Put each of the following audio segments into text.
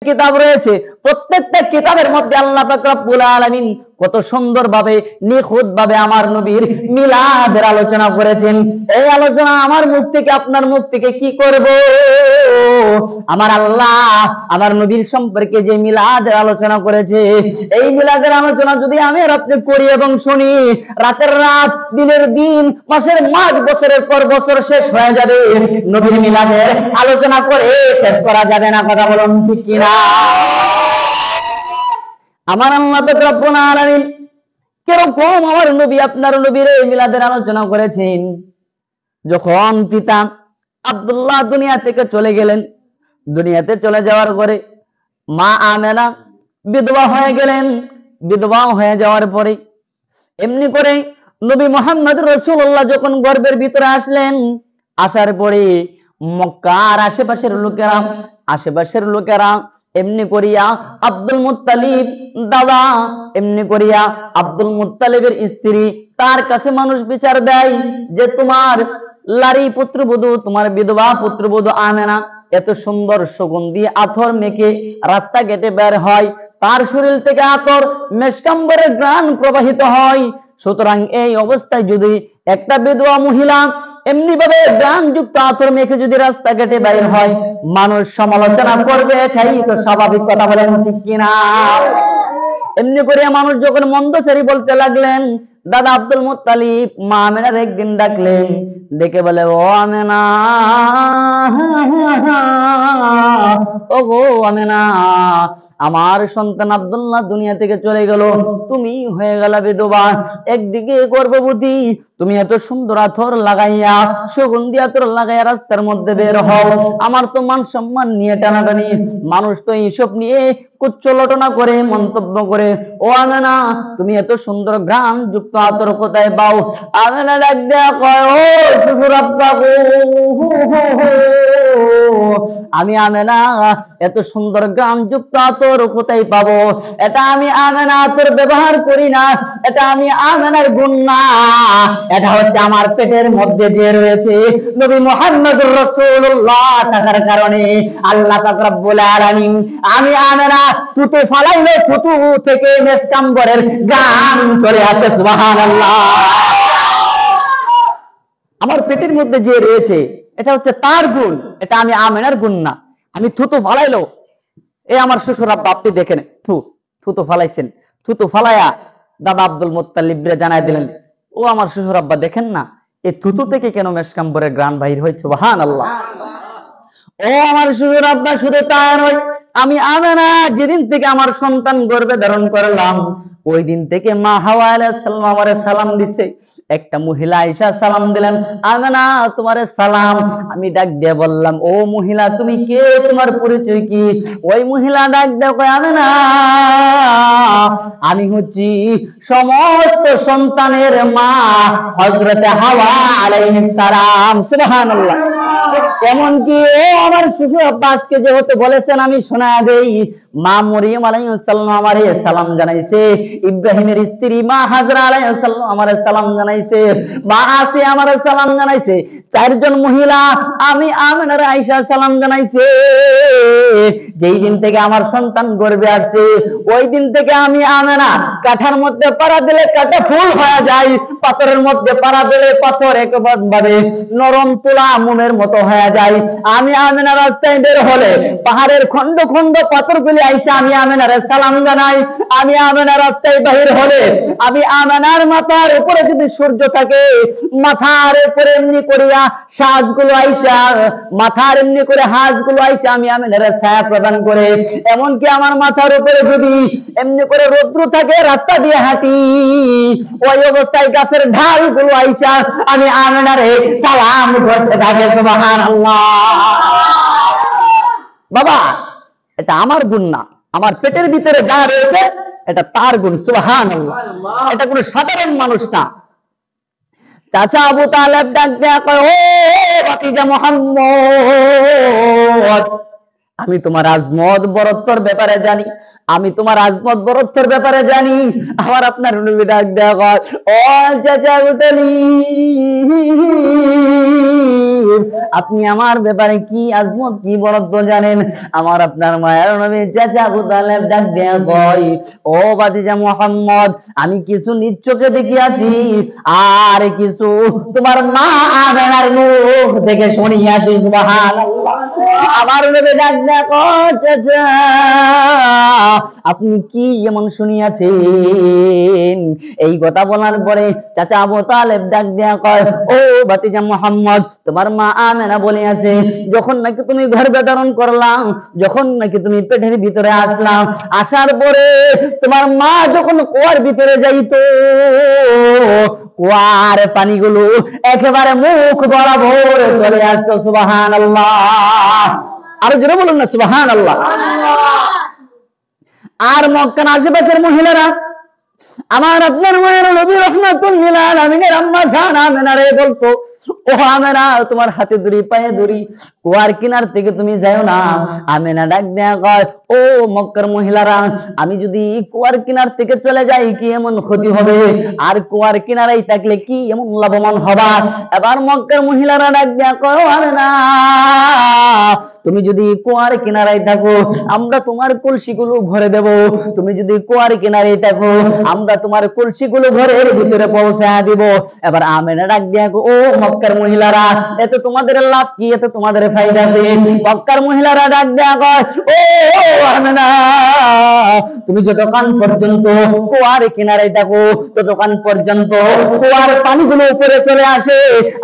কিতাব রয়েছে, প্রত্যেকটা কিতাবের মধ্যে আল্লাহ পাক রব্বুল আলামিন কত সুন্দরভাবে নিখুঁতভাবে আমার নবীর মিলাদের আলোচনা করেছেন। এই আলোচনা আমার মুখ থেকে আপনার মুখ থেকে কি করব? আমার আল্লাহ আমার নবীর সম্পর্কে যে মিলাদের আলোচনা করেছে, এই মিলাদের আলোচনা যদি আমি আর আপনি করি এবং শুনি, রাতের রাত, দিনের দিন, মাসের মাস, বছরের পর বছর শেষ হয়ে যাবে, নবীর মিলাদের আলোচনা করে শেষ করা যাবে না। কথা বলুন ঠিক কিনা? আমার আল্লাহ পাক রব্বুল আলামিন কিরকম আমার নবী আপনার নবীর এই মিলাদের আলোচনা করেছেন। যখন পিতা আব্দুল্লাহ দুনিয়া থেকে চলে গেলেন, দুনিয়াতে চলে যাওয়ার পরে মা আমেনা বিধবা হয়ে গেলেন। বিধবা হয়ে যাওয়ার পরে এমনি করে নবী মুহাম্মদ রাসূলুল্লাহ যখন গর্ভের ভিতরে আসলেন, আসার পরে মক্কার আশেপাশের লোকেরা এমনি করিয়া আব্দুল মুত্তালিব দাদা, এমনি করিয়া আব্দুল মুত্তালিবের স্ত্রী, তার কাছে মানুষ বিচার দেয় যে তোমার লারি পুত্রবধূ, তোমার বিধবা পুত্রবধূ আমেনা এত সুন্দর সুগন্ধি আতর মেখে রাস্তা ঘাটে বের হয়, তার শরীর থেকে আতর মেশকাম্বরের ঘ্রাণ প্রবাহিত হয়। সুতরাং এই অবস্থায় যদি একটা বিধবা মহিলা এমনি ভাবে ঘ্রাণ যুক্ত আতর মেখে যদি রাস্তা ঘাটে বের হয়, মানুষ সমালোচনা করবে, এটাই তো স্বাভাবিক। কথা বলেন ঠিক কিনা? এমনি করে মানুষ যখন মন্দচারী বলতে লাগলেন, দাদা আব্দুল মুত্তালিব মা আমেনার একদিন ডাকলেন, ডেকে বলে, ও আমেনা, ও গো আমেনা, আমার সন্তান আব্দুল্লাহ দুনিয়া থেকে চলে গেল, তুমি হয়ে গেল বিধবা, একদিকে গর্ভবতী, তুমি এত সুন্দর আতর লাগাইয়া, সুগন্ধি আতর লাগাইয়া রাস্তার মধ্যে বের হও, আমার তো মান সম্মান নিয়ে টানাটানি, মানুষ তো এইসব নিয়ে কুচ্চলটনা করে, মন্তব্য করে। ও আমেনা, তুমি এত সুন্দর ঘ্রাণ যুক্ত আতর কোথায় পাও? আমেনা ডাক দেয়া কয়, ও শ্বশুর আব্বা গো, আমি আমেনা এত সুন্দর ঘ্রাণ যুক্ত আতর কোথায় পাবো? এটা আমি আমেনা আতর ব্যবহার করি না, এটা আমি আমেনার গুণ না, এটা হচ্ছে আমার পেটের মধ্যে যে রয়েছে নবী মুহাম্মদুর রাসূলুল্লাহ থাকার কারণে আল্লাহ পাক রব্বুল আলামিন আমি আমেনা থুতু ফালাইলে থুতু থেকে মেশকাম্বরের ঘ্রাণ চলে আসে। সুবহানাল্লাহ। আমার পেটের মধ্যে যে রয়েছে এটা হচ্ছে তার গুণ, এটা আমি আমেনার গুণ না। আমি থুতু ফালাইলো, এই আমার শ্বশুর আব্বা, আপনি দেখেন থুতু ফালাইছেন, থুতু ফালাইয়া দাদা আব্দুল মুত্তালিব জানাই দিলেন, ও আমার শ্বশুর আব্বা দেখেন না, এই থুতু থেকে কেন মেশকাম্বরের ঘ্রাণ বাহির হয়েছে। সুবহানাল্লাহ। ও আমার শ্বশুর আব্বা, শুধু তাই নয়, আমি আমেনা যেদিন থেকে আমার সন্তান গর্ভে ধারণ করলাম, ওই দিন থেকে মা হাওয়া আলাইহিস সালাম আমারে সালাম দিছে। একটা মহিলা আয়েশা সালাম দিলেন, আমেনা তোমারে সালাম। আমি ডাক দিয়ে বললাম, ও মহিলা তুমি কে, তোমার পরিচয় কি? ওই মহিলা ডাক দিয়ে কয়, আমেনা আমি হচ্ছি সমস্ত সন্তানের মা হযরতে হাওয়া আলাইহিস সালাম। সুবহানাল্লাহ। এমনকি ও আমার শ্বশুর আব্বা আজকে যেহেতু বলেছেন আমি শোনা দেই, মা মরিয়ম আলাইহিস সালাম আমারে সালাম জানাইছে, ইব্রাহিমের স্ত্রী মা হাজরা আলাইহিস সালাম আমারে সালাম জানাইছে, মা আসিয়া আমারে সালাম জানাইছে, চারজন মহিলা আমি আমেনার আয়েশা সালাম জানাইছে। যেই দিন থেকে আমার সন্তান গর্ভে আসছে, ওই দিন থেকে আমি আমেনা কাঠার মধ্যে পাড়া দিলে কাটা ফুল হয়ে যায়, পাথরের মধ্যে পাড়া দিলে পাথর একভাবে নরম তুলা মোমের মতো হয়ে যায়। আমি আমেনা রাস্তায় বের হলে পাহাড়ের খন্ড খন্ড পাথরগুলি আইসা আমি আমেনার সালাম জানাই। আমি আমেনা রাস্তায় বাহির হলে আমি আমেনার মাথার উপরে যদি সূর্য থাকে, মাথার উপরে এমনি করিয়া সাজগুলো আইসা, মাথার এমনি করে হাজগুলো আইসা আমি আমেনার ছায়া প্রদান করে। এমনকি আমার মাথার উপরে যদি এমনি করে রৌদ্র থাকে, রাস্তা দিয়ে হাঁটি, ওই অবস্থায় গাছের ঢালগুলো আইসা আমি আমেনারে সালাম করতে থাকে। সুবহানাল্লাহ। বাবা এটা আমার গুণ না, আমার পেটের ভিতরে যা রয়েছে এটা তার গুণ। সুবহানাল্লাহ। এটা কোনো সাধারণ মানুষ না। চাচা আবু তালেব ডাক দেয়া কয়, ও ভাতিজা মুহাম্মদ, আমি তোমার আজমত বরত্বর ব্যাপারে জানি, আমি তোমার আজমত বরত্বর ব্যাপারে জানি। আমার আপনার নবী ডাক দেয়া কয়, ও চাচা আবু তালিব, আপনি আমার ব্যাপারে কি আজমত কি বরত্ব জানেন? আমার আপনার মায়ের নবী চাচা আবু তালেব ডাক দেয়া কয়, ও ভাতিজা মুহাম্মদ, আমি কিছু নিজ চোখে দেখিয়াছি, আর কিছু তোমার মা আমেনার মুখ থেকে শুনিয়াছি। সুবহানাল্লাহ। আমার নবী ডাক দেয়া কয়, চাচা আপনি কি এমন শুনিয়াছেন? এই কথা বলার পরে চাচা আবু তালেব ডাক দেয়া কয়, ও ভাতিজা মুহাম্মদ, তোমার মা আমেনা বলিয়াছে, যখন নাকি তুমি গর্ভে ধারণ করলাম, যখন নাকি তুমি পেটের ভিতরে আসলাম, আসার পরে তোমার মা যখন কুয়ার ভিতরে যাইতো, কুয়ার পানিগুলো একেবারে মুখ বরাবর চলে আসতো। সুবহানাল্লাহ। আরো জোরে বলুন না সুবহানাল্লাহ। আর মক্কার আশেপাশের মহিলারা আমার আপনার মায়ের নবী রাহমাতুল্লিল আলামিনের আম্মা জান আমেনারে বলতো, ও আমেনা, তোমার হাতে ধরি পায়ে ধরি, কুয়ার কিনার থেকে তুমি যাও না। আমেনা ডাক দেয়া কয়, ও মক্কার মহিলারা, আমি যদি কুয়ার কিনার থেকে চলে যাই কি এমন ক্ষতি হবে? আর কুয়ার কিনারাই থাকলে কি এমন লাভবান হবা? এবার মক্কার মহিলারা ডাক দেয়া কয়, ও আমেনা, তুমি যদি কুয়ার কিনারায় থাকো আমরা তোমার কলসিগুলো ভরে দেব। তুমি যদি কুয়ার কিনারায় থাকো আমরা তোমার কলসিগুলো ঘরের ভিতরে পৌঁছায় দিব। এবার আমেনা ডাক দিয়া, ও মক্কার মহিলারা, এতে তোমাদের লাভ কি? এতে তোমাদের ফায়দা কি? মক্কার মহিলারা ডাক দেয়া কয়, ও আমেনা, তুমি যতক্ষণ পর্যন্ত কুয়ার কিনারায় থাকো ততক্ষণ পর্যন্ত কুয়ার পানিগুলো উপরে চলে আসে,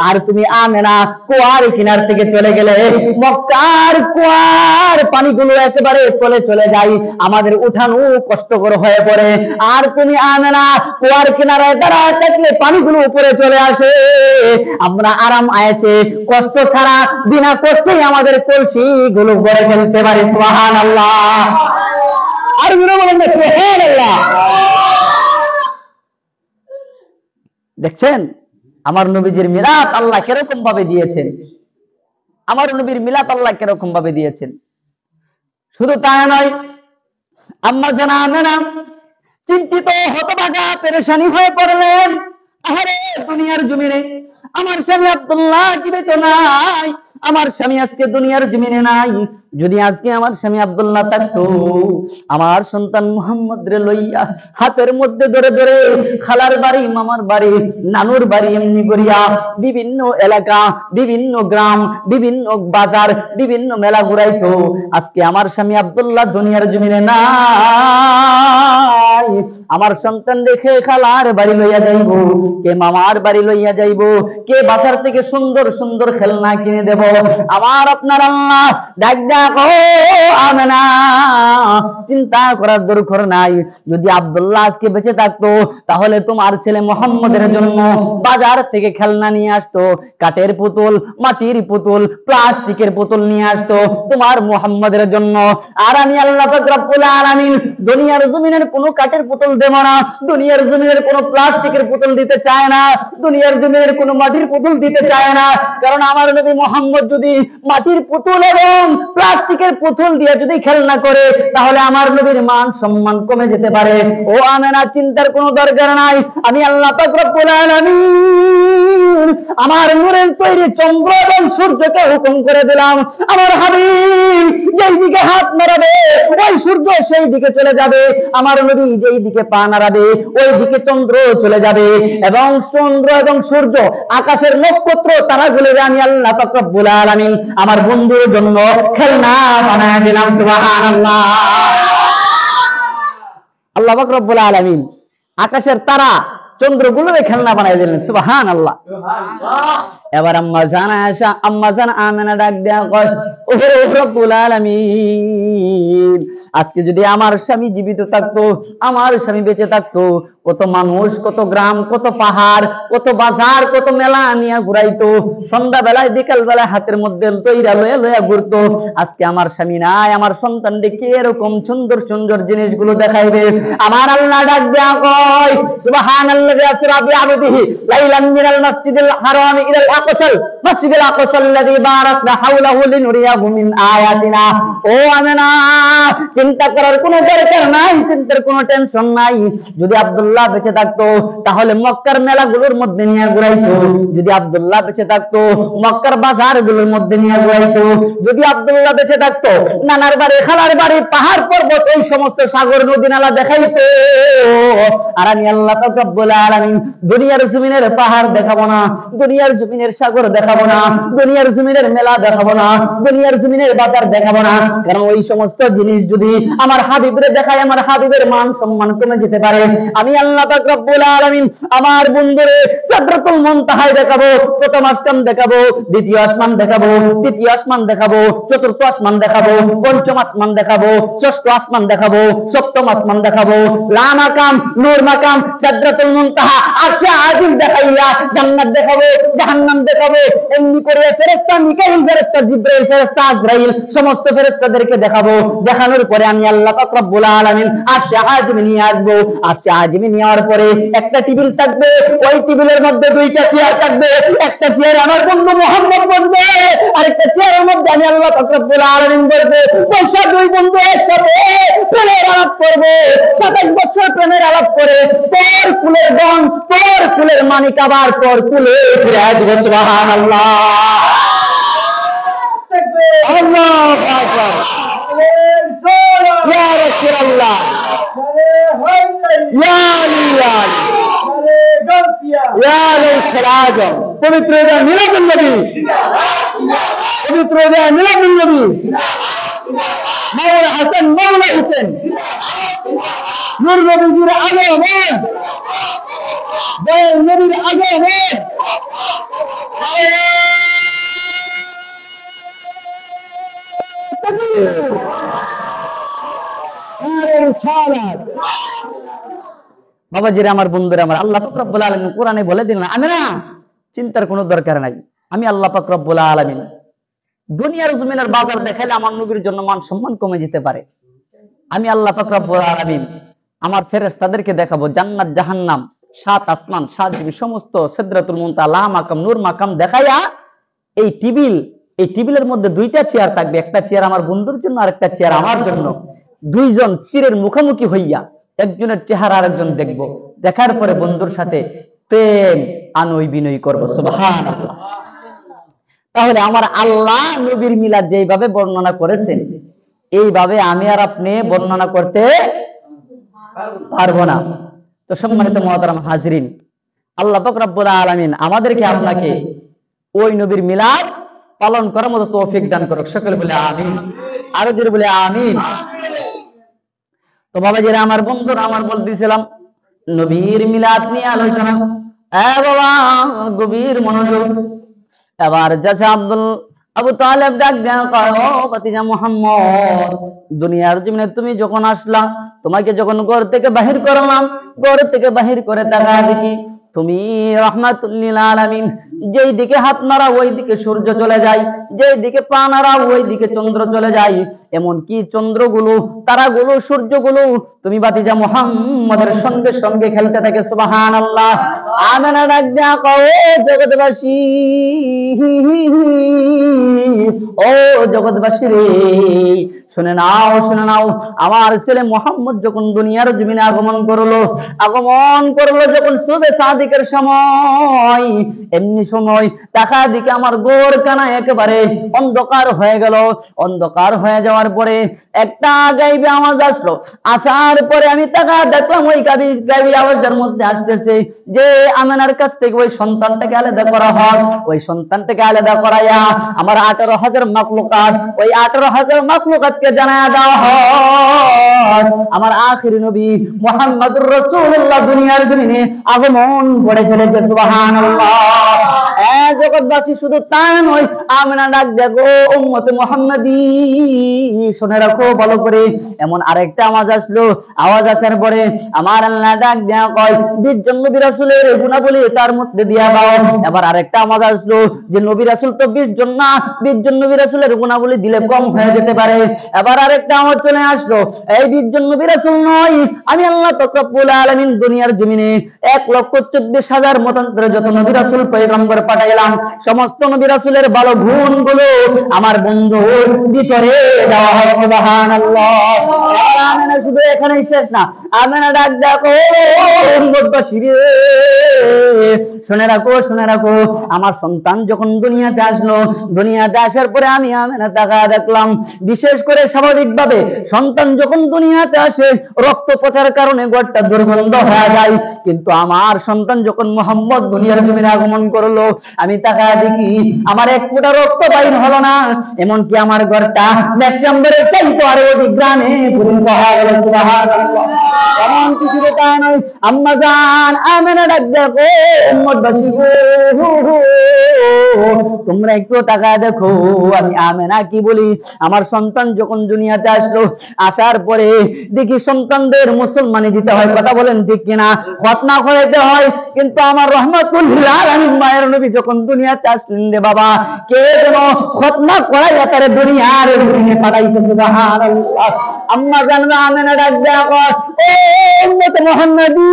আর তুমি আমেনা কুয়ার কিনার থেকে চলে গেলে মক্কার কুয়ার পানিগুলো একেবারে তলে চলে যায়, আমাদের উঠানো কষ্টকর হয়ে পড়ে। আর তুমি আমেনা কুয়ার কিনারায় দাঁড়ায় থাকলে পানিগুলো উপরে চলে আসে, আমরা আরাম আয়েশে কষ্ট ছাড়া বিনা কষ্টেই আমাদের কলসি গুলো ভরে ফেলতে পারি। সুবহানাল্লাহ। আর গুলো বলেন না সুবহানাল্লাহ। দেখছেন আমার নবীজির মিলাদ আল্লাহ কিরকম ভাবে দিয়েছেন, আমার নবীর মিলাদ আল্লাহ কিরকম ভাবে দিয়েছেন। শুধু তাই নয়, আম্মা জান আমেনা চিন্তিত হতভাগা পেরেশানি হয়ে পড়লেন। আরে দুনিয়ার জমিনে আমার স্বামী আব্দুল্লাহ জীবিত নাই, আমার স্বামী আজকে দুনিয়ার জমিনে নাই। যদি আজকে আমার স্বামী আব্দুল্লাহ থাকতো, আমার সন্তান মুহাম্মদ রে লইয়া হাতের মধ্যে ধরে ধরে খালার বাড়ি, মামার বাড়ি, নানুর বাড়ি এমনি করিয়া বিভিন্ন এলাকা, বিভিন্ন গ্রাম, বিভিন্ন বাজার, বিভিন্ন মেলা ঘুরাইতো। আজকে আমার স্বামী আব্দুল্লাহ দুনিয়ার জমিনে নাই। আমার সন্তান দেখে খালার বাড়ি লইয়া যাইব, কে মামার বাড়ি লইয়া যাইব, কে বাজার থেকে সুন্দর সুন্দর খেলনা কিনে দেব। আমার আপনার আল্লাহ ডাক ডাকো আমেনা, চিন্তা করার দরকার নাই। যদি আব্দুল্লাহ আজকে বেঁচে থাকতো তাহলে তোমার ছেলে মুহাম্মদের জন্য বাজার থেকে খেলনা নিয়ে আসতো, কাঠের পুতুল, মাটির পুতুল, প্লাস্টিকের পুতুল নিয়ে আসতো তোমার মুহাম্মদের জন্য। আর আমি আল্লাহ পাক রব্বুল আলামিন দুনিয়ার জমিনের কোনো কাঠের পুতুল দেব না, দুনিয়ার জমিনের কোনো প্লাস্টিকের পুতুল দিতে চায় না, দুনিয়ার জমিনের কোনো মাটির পুতুল দিতে চায় না। কারণ আমার নবী মুহাম্মদ যদি মাটির পুতুল এবং প্লাস্টিকের পুতুল দিয়ে যদি খেলনা করে তাহলে আমার নবীর মান সম্মান কমে যেতে পারে। ও আমেনা, চিন্তার কোনো দরকার নাই। আমি আল্লাহ পাক রব্বুল আলামিন আমার নূরের তৈরি চন্দ্র এবং সূর্যকে হুকুম করে দিলাম, আমার হাবিব যেই দিকে হাত নাড়াবে ওই সূর্য সেই দিকে চলে যাবে, আমার নবী যেই দিকে পা নাড়াবে ওই দিকে চন্দ্র চলে যাবে, এবং চন্দ্র এবং সূর্য আকাশের নক্ষত্র তারাগুলোকে আমি আল্লাহ পাক রব্বুল আলামিন আমার বন্ধুর জন্য খেলনা বানায় দিলাম। সুবহানাল্লাহ। আল্লাহ পাক রব্বুল আলামিন আকাশের তারা চন্দ্রগুলোরে খেলনা বানায় দিলেন। সুবহানাল্লাহ। এবার আম্মা জান আয়েশা, আম্মা জান আমেনা ডাক দেয়া কয়, ও রব্বুল আলামিন, আজকে যদি আমার স্বামী জীবিত থাকতো, আমার স্বামী বেঁচে থাকতো, কত মানুষ, কত গ্রাম, কত পাহাড়, কত বাজার, কত মেলা নিয়ে ঘুরাইতো। সন্ধ্যা বেলায় বিকাল বেলায় হাতের মধ্যে তৈরা লয়ে লয়ে ঘুরতো। আজকে আমার স্বামী নাই, আমার সন্তানকে এরকম সুন্দর সুন্দর জিনিসগুলো দেখাইবে। আমার আল্লাহ ডাক দেয়া কয় সুবহানাল্লাযী আসরা বিআবদিহি লাইলান মিনাল মাসজিদিল হারামি ইলাল আকসাল মাসজিদিল আকসাল্লাযী বারাকনা হাওলাহু লিনুরিয়াহু মিন আয়াতিনা। ও আমেনা, চিন্তা করার কোনো দরকার নাই, চিন্তার কোনো টেনশন নাই। যদি আব্দুল্লাহ বেঁচে থাকতো তাহলে মক্কার মেলাগুলোর মধ্যে নিয়ে ঘুরাইতো। যদি আব্দুল্লাহ বেঁচে থাকতো মক্কার বাজারগুলোর মধ্যে নিয়ে ঘুরাইতো। যদি আব্দুল্লাহ বেঁচে থাকতো নানার বাড়ি, খালার বাড়ি, পাহাড় পর্বত, এই সমস্ত সাগর নদী নালা দেখাইতো। আর আমি আল্লাহ পাক রব্বুল আলামিন দুনিয়ার জমিনের পাহাড় দেখাবো না, দুনিয়ার জমিনের সাগর দেখাবো না, দুনিয়ার জমিনের মেলা দেখাবো না, দুনিয়ার জমিনের বাজার দেখাবো না। কারণ ওই সমস্ত জিনিস যদি আমার হাবিবরে দেখায়, আমার হাবিবের মান সম্মান কমে যেতে পারে। আমি আল্লাহ পাক রব্বুল আলামিন আমার বন্ধুরে সিদরাতুল মুনতাহায় দেখাবো, প্রথম আসমান দেখাবো, দ্বিতীয় আসমান দেখাবো, তৃতীয় আসমান দেখাবো, চতুর্থ আসমান দেখাবো, পঞ্চম আসমান দেখাবো, ষষ্ঠ আসমান দেখাবো, সপ্তম আসমান দেখাবো, লা মাকাম, নূর মাকাম, সিদরাতুল মুনতাহা, আরশে আজিম দেখাইয়া জান্নাত দেখাবো, জাহান্নাম দেখাবো। এমনি করে ফেরেশতা মিকাইল ফেরেশতা, জিবরাইল ফেরেশতা, আজরাইল সমস্ত ফেরেশতাদেরকে দেখাবো। দেখানোর পরে আমি আল্লাহ পাক রব্বুল আলামিন আরশে আজিম নিয়ে আসবো। আরশে আজিম নেওয়ার পরে একটা টেবিল থাকবে, ওই টেবিলের মধ্যে দুইটা চেয়ার থাকবে। একটা চেয়ার আমার বন্ধু মুহাম্মদ বসবে, আরেকটা চেয়ারের মধ্যে আমি আল্লাহ পাক রব্বুল আলামিন বসবে। পয়সা দুই বন্ধু একসাথে প্রেমের আলাপ করবে। 27 বছর প্রেমের আলাপ করে তোর কুলের ধন, তোর কুলের মানিক আবার তোর কুলে ফিরে আসবে। সুবহানাল্লাহ, আল্লাহু আকবার, ইয়া রাসূলুল্লাহ, ইয়া আলিয়াল, ইয়া লাইসাল আজম। পবিত্র মিলাদুন নবী, পবিত্র মিলাদুন নবী, মাওলানা হাসান, মাওলানা হোসেন, নূর নবীজির আগমন, দয়াল নবীর আগমন। বাবাজিরা, আমার বন্ধুরা, আমার আল্লাহ পাক রব্বুল আলামিন কোরআনে বলে দিলেন, আমি না চিন্তার কোনো দরকার নাই। আমি আল্লাহ পাক রব্বুল আলামিন দুনিয়ার জমিনের বাজার দেখাইলে আমার নবীর জন্য মান সম্মান কমে যেতে পারে। আমি আল্লাহ পাক রব্বুল আলামিন আমার ফেরেশতাদেরকে দেখাবো জান্নাত, জাহান্নাম, 7 আসমান, 7 জমি, সমস্ত সিদরাতুল মুনতাহা, লা মাকাম, নূর মাকাম দেখাইয়া এই টেবিলের মধ্যে দুইটা চেয়ার থাকবে। একটা চেয়ার আমার বন্ধুর জন্য, আর একটা চেয়ার আমার জন্য। দুইজন তীরের মুখোমুখি হইয়া একজনের চেহারা আরেকজন দেখব। দেখার পরে বন্ধুর সাথে প্রেম আনয় বিনয় করবো। সুবহানাল্লাহ। তাহলে আমার আল্লাহ নবীর মিলাদ যেইভাবে বর্ণনা করেছেন, এইভাবে আমি আর আপনি বর্ণনা করতে পারবো না। তো সম্মানিত মুহতারাম হাজরিন, আল্লাহ পাক রব্বুল আলামিন আমাদেরকে আপনাকে ওই নবীর মিলাদ পালন করার মতো তৌফিক দান করুক। সকলে বলে আমিন, আরো জোরে বলে আমিন। তো বাবাজিরা, আমার বন্ধুরা, আমার বলতেছিলাম নবীর মিলাদ নিয়ে আলোচনা। বাবা গভীর মনোযোগ। এবার চাচা আবু তালেব ডাক দেয়া কয়, ও ভাতিজা মুহাম্মদ, দুনিয়ার জমিনে তুমি যখন আসলা, তোমাকে যখন ঘর থেকে বাহির করলাম, ঘর থেকে বাহির করে তাকা দেখি তুমি রাহমাতুল লিল আলামিন। যেই দিকে হাত নাড়া ওই দিকে সূর্য চলে যায়, যেই দিকে পা নাড়া ওই দিকে চন্দ্র চলে যায়। এমন কি চন্দ্রগুলো, তারাগুলো, সূর্যগুলো তুমি ভাতিজা মুহাম্মদের সঙ্গে সঙ্গে খেলতে থাকে। সুবহানাল্লাহ। আমেনা ডাক দেয়া কয়, ও জগৎবাসী, ও জগৎবাসী রে, শুনে নাও, শুনে নাও। আমার ছেলে মুহাম্মদ যখন দুনিয়ার জমিনে আগমন করলো যখন সুবে সাদিকের সময়, এমনি সময় টাকা দিকে আমার গোর কানা একেবারে অন্ধকার হয়ে গেল। অন্ধকার হয়ে যাওয়ার পরে একটা গাইবে আওয়াজ আসলো। আসার পরে আমি টাকা দেখলাম ওই গাইবে আওয়াজের মধ্যে আসতেছে যে আমেনার কাছ থেকে ওই সন্তানটাকে আলাদা করা হয়। ওই সন্তানটাকে আলাদা করাইয়া আমার 18,000 মাখলুকাত, ওই 18,000 মাখলুকাতকে জানায়া দেওয়া হয় আমার আখির নবী মুহাম্মদুর রাসূলুল্লাহ দুনিয়ার জমিনে আগমন করে ফেলেছে। সুবহানাল্লাহ। জগৎবাসী শুধু তা নয়, আমেনা ডাক দেখো উম্মতে মুহাম্মাদি শুনে রাখো ভালো করে। এমন আরেকটা আওয়াজ আসলো, আওয়াজ আসার পরে আমার আল্লাহ ডাক দেয়া কয় 20 জন নবী রাসূলের গুণাবলী তার মধ্যে দিয়া দাও। এবার আরেকটা আওয়াজ আসলো যে নবী রাসূল তো 20 জন না, 20 জন নবী রাসূলের গুণাবলী দিলে কম হয়ে যেতে পারে। এবার আরেকটা আওয়াজ চলে আসলো, এই 20 জন নবী রাসূল নয়, আমি আল্লাহ পাক রব্বুল আলামিন দুনিয়ার জমিনে 1,24,000 মতান্তরে যত নবী রাসূল পয়গম্বর পাঠাইলাম, সমস্ত নবী রাসূলের ভালো গুণগুলো আমার বন্ধুর ভিতরে দেওয়া হয়। সুবহানাল্লাহ। আমেনা শুধু এখানেই শেষ না, আমেনা ডাক দেখো উম্মতবাসী রে, শুনে রাখো শুনে রাখো, আমার সন্তান যখন দুনিয়াতে আসলো, দুনিয়াতে আসার পরে আমি আমেনা তাকায়া দেখলাম, বিশেষ করে স্বাভাবিকভাবে সন্তান যখন দুনিয়াতে আসে রক্ত পচার কারণে ঘরটা দুর্গন্ধ হয়ে যায়, কিন্তু আমার সন্তান যখন মুহাম্মদ দুনিয়ার জমিনে আগমন করলো, আমি তাকায়া দেখি আমার এক ফোঁটা রক্ত বাইর হলো না, এমনকি আমার ঘরটা মেশাম্বরের চাইতে আরো অধিক গ্রামে পরিণত হয়ে গেল। সুবহানাল্লাহ। এমন কিছু তা নয়, আম্মা জান আমেনা ডাক দেখো উম্মতবাসী গো, তোমরা একটু তাকায় দেখো আমি আমেনা কি বলি। আমার সন্তান যখন দুনিয়াতে আসলো, আসার পরে দেখি সন্তানদের মুসলমানি দিতে হয়, কথা বলেন ঠিক কিনা, খতনা করাইতে হয়, কিন্তু আমার রহমাতুল আলামিন মায়ের নবী যখন দুনিয়াতে আসলেন রে বাবা, কে যেন খতনা করাইয়া তারে দুনিয়ার জমিনে পাঠাইছে। সুবহানাল্লাহ। আম্মা জান আমেনা ডাক দেয়া কয়, ও উম্মতে মুহাম্মাদি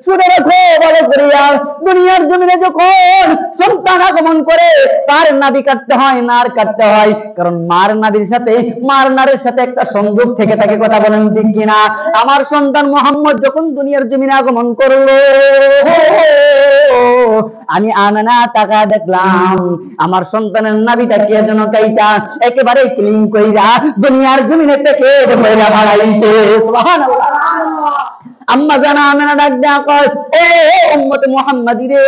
শুনে রাখো ভালো করিয়া, দুনিয়ার জমিনে যখন সন্তান আগমন করে তার নাভি কাটতে হয়, নার কাটতে হয়, কারণ মার নাভির সাথে মার নারের সাথে একটা সংযোগ থেকে থাকে, কথা বলেন ঠিক কিনা। আমার সন্তান মুহাম্মদ যখন দুনিয়ার জমিনে আগমন করলো, আমি আমেনা তাকা দেখলাম আমার সন্তানের নাভিটা কে যেন কাইটা একেবারে ক্লিন কইরা দুনিয়ার জমিনে থেকে কইরা বাড়াইছে। সুবহানাল্লাহ। আম্মা জানা আমেনা ডাক দেয়া কয়, ও উম্মতে মুহাম্মাদি রে,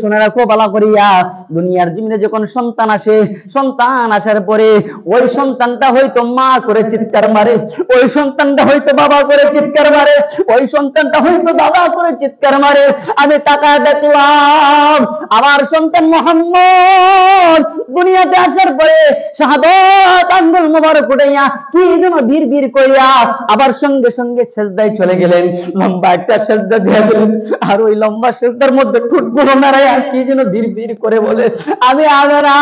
শুনে রাখো ভালো করিয়া, দুনিয়ার জমিনে যখন সন্তান আসে, সন্তান আসার পরে ওই সন্তানটা হয়তো মা করে চিৎকার মারে, ওই সন্তানটা হয়তো বাবা করে চিৎকার মারে, ওই সন্তানটা হয়তো দাদা করে চিৎকার মারে। আমি তাকায় দেখলাম আমার সন্তান মুহাম্মদ দুনিয়াতে আসার পরে শাহাদাত আঙ্গুল মোবারক উঠাইয়া কি যেন বীর বীর কইয়া আবার সঙ্গে সঙ্গে সেজদায় চলে গেলেন, লম্বা একটা সেজদা দিয়ে দিলেন, আর ওই লম্বা সেজদার মধ্যে ঠোঁটগুলো নাড়াইয়া কি যেন বীর বীর করে বলে। আমি আমেনা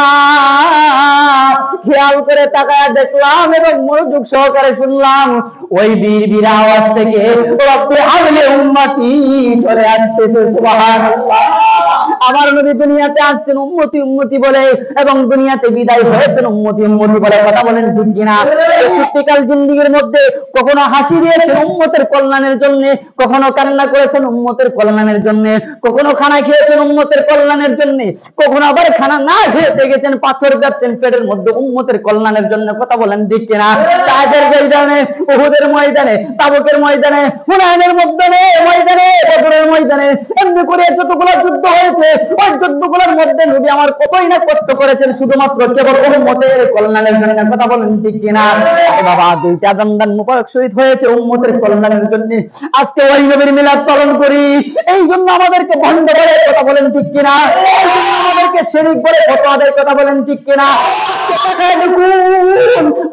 খেয়াল করে তাকায় দেখলাম এবং মনোযোগ সহকারে শুনলাম, ওই বীর বীর আওয়াজ থেকে রব্বে হাবলি উম্মতি চলে আসতেছে। সুবহানাল্লাহ। আমার নবী দুনিয়াতে আসছেন উম্মতি উম্মতি বলে এবং দুনিয়াতে বিদায় হয়েছেন উম্মতি উম্মতি বলে, কথা বলেন ঠিক কিনা। এই সত্যিকাল জিন্দেগীর মধ্যে কখনো হাসি দিয়েছেন উম্মতের কল্যাণের জন্য, কখনো কান্না করেছেন উম্মতের কল্যাণের জন্য, কখনো খানা খেয়েছেন উম্মতের কল্যাণের জন্য, কখনো আবার খানা না খেয়ে গেছেন পাথর যাচ্ছেন পেটের মধ্যে উম্মতের কল্যাণের জন্য, কথা বলেন ঠিক কিনা। তাদের ময়দানে, উহুদের ময়দানে, তাবুকের ময়দানে, হুনাইনের ময়দানে, বদরের ময়দানে, এমনি করে যতগুলো যুদ্ধ হয়েছে ওই যুদ্ধগুলোর মধ্যে নবী আমার কতই না কষ্ট করেছেন শুধুমাত্র কেবল উম্মতের কল্যাণের জন্য, কথা বলেন ঠিক কিনা। বাবা দুইটা রমজান মুবারক শহীদ হয়েছে উম্মতের কল্যাণের জন্য, আজকে ওই নবীর মিলাদ পালন করি, এই জন্য আমাদেরকে বন্ধ করে, কথা বলেন ঠিক কিনা, এই জন্য আমাদেরকে শিরক করে ফতোয়া দেয়, কথা বলেন ঠিক কিনা।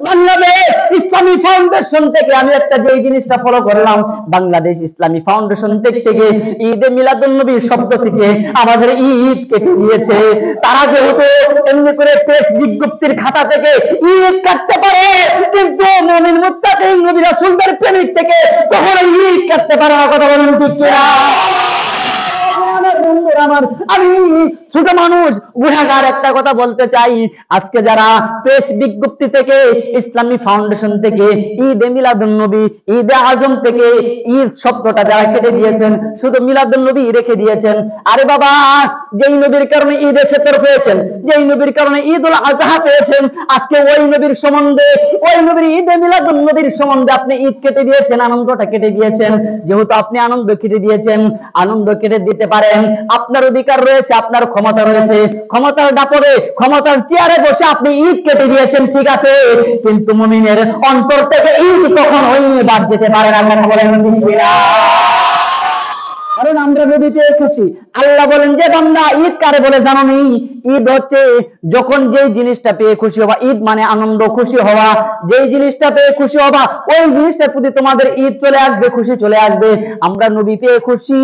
বাংলাদেশ ইসলামী ফাউন্ডেশন থেকে আমি একটা যে জিনিসটা ফলো করলাম, বাংলাদেশ ইসলামী ফাউন্ডেশন থেকে ঈদে মিলাদুন নবী শব্দ থেকে আমাদের ঈদ কেটে দিয়েছে। তারা যেহেতু এমনি করে প্রেস বিজ্ঞপ্তির খাতা থেকে ঈদ কাটতে পারে, কিন্তু মুমিন মুত্তাকিন নবী রাসূলদের প্রেমিক থেকে কখনো ঈদ কাটতে পারে না, কথা বলেন ঠিক কিনা। আমার আমি ছোট মানুষ গুনাহগার একটা কথা বলতে চাই, আজকে যারা প্রেস বিজ্ঞপ্তি থেকে ইসলামী ফাউন্ডেশন থেকে ঈদে মিলাদুন নবী, ঈদে আজম থেকে ঈদ শব্দটা যারা কেটে দিয়েছেন, শুধু মিলাদুন নবী রেখে দিয়েছেন, আরে বাবা যেই নবীর কারণে ঈদে ফিতর পেয়েছেন, যেই নবীর কারণে ঈদুল আযহা পেয়েছেন, আজকে ওই নবীর সম্বন্ধে, ওই নবীর ঈদে মিলাদুন নবীর সম্বন্ধে আপনি ঈদ কেটে দিয়েছেন, আনন্দটা কেটে দিয়েছেন। যেহেতু আপনি আনন্দ কেটে দিয়েছেন, আনন্দ কেটে দিতে পারেন, আপনার অধিকার রয়েছে, আপনার ক্ষমতা রয়েছে, ক্ষমতার দাপটে, ক্ষমতার চেয়ারে বসে আপনি ঈদ কেটে দিয়েছেন, ঠিক আছে, কিন্তু মুমিনের অন্তর থেকে ঈদ কখনোই বাদ যেতে পারে না, কথা বলেন ঠিক কিনা। কারণ আমরা নবী পেয়ে খুশি। আল্লাহ বলেন যে বান্দা ঈদ কারে বলে জানো নি? ঈদ হচ্ছে যখন যেই জিনিসটা পেয়ে খুশি হবা। ঈদ মানে আনন্দ, খুশি হওয়া। যেই জিনিসটা পেয়ে খুশি হবা ওই জিনিসটার প্রতি তোমাদের ঈদ চলে আসবে, খুশি চলে আসবে। আমরা নবী পেয়ে খুশি।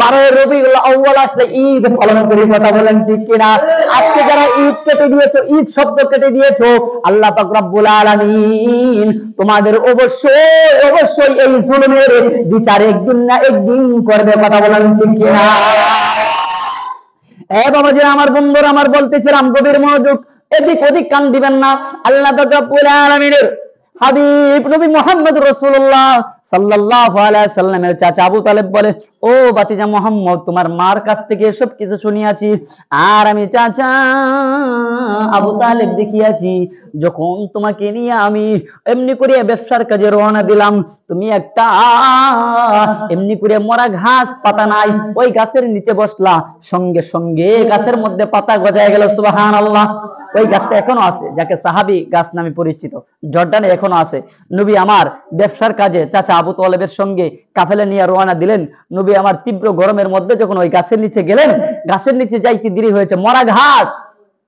12 রবিউল আউয়াল আসলে ঈদ পালন করি, কথা বলেন ঠিক কিনা? আজকে যারা ঈদ কেটে দিয়েছো, ঈদ শব্দ কেটে দিয়েছো, আল্লাহ পাক রব্বুল আলামিন তোমাদের অবশ্যই এই জুলুমের বিচার একদিন না একদিন করবে, কথা বলেন ঠিক কিনা? বাবাজি আমার বন্ধুরা আমার, বলতেছিলাম গভীর মনোযোগ, এদিক ওদিক কান দিবেন না। আল্লাহ পাক রব্বুল আলামিনের হাবিব নবী মুহাম্মদ রাসূলুল্লাহ সাল্লাল্লাহু আলাইহি সাল্লামের চাচা আবু তালেব বলে, ও ভাতিজা মুহাম্মদ, তোমার মার কাছ থেকে সব কিছু শুনিয়াছি, আর আমি চাচা আবু তালেব দেখিয়াছি, যখন তোমাকে নিয়ে আমি এমনি করে ব্যবসার কাজে রওনা দিলাম, তুমি একটা এমনি করে মরা ঘাস পাতা নাই ওই গাছের নিচে বসলা, সঙ্গে সঙ্গে গাছের মধ্যে পাতা গজায় গেল। সুবহানাল্লাহ। ওই গাছটা এখনো আছে, যাকে সাহাবী গাছ নামে পরিচিত, জর্ডানে এখনো আছে। নবী আমার ব্যবসার কাজে চাচা আবু তালেবের সঙ্গে কাফেলা নিয়ে রওনা দিলেন। নবী আমার তীব্র গরমের মধ্যে যখন ওই গাছের নিচে গেলেন, গাছের নিচে যাইতে দেরি হয়েছে, মরা ঘাস,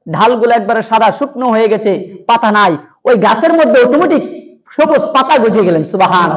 ঢালগুলো একবারে সাদা শুকনো হয়ে গেছে, পাতা নাই। ওই গাছের মধ্যে অটোমেটিক সবুজ পাতা গজিয়ে গেলেন। সুবহানাল্লাহ।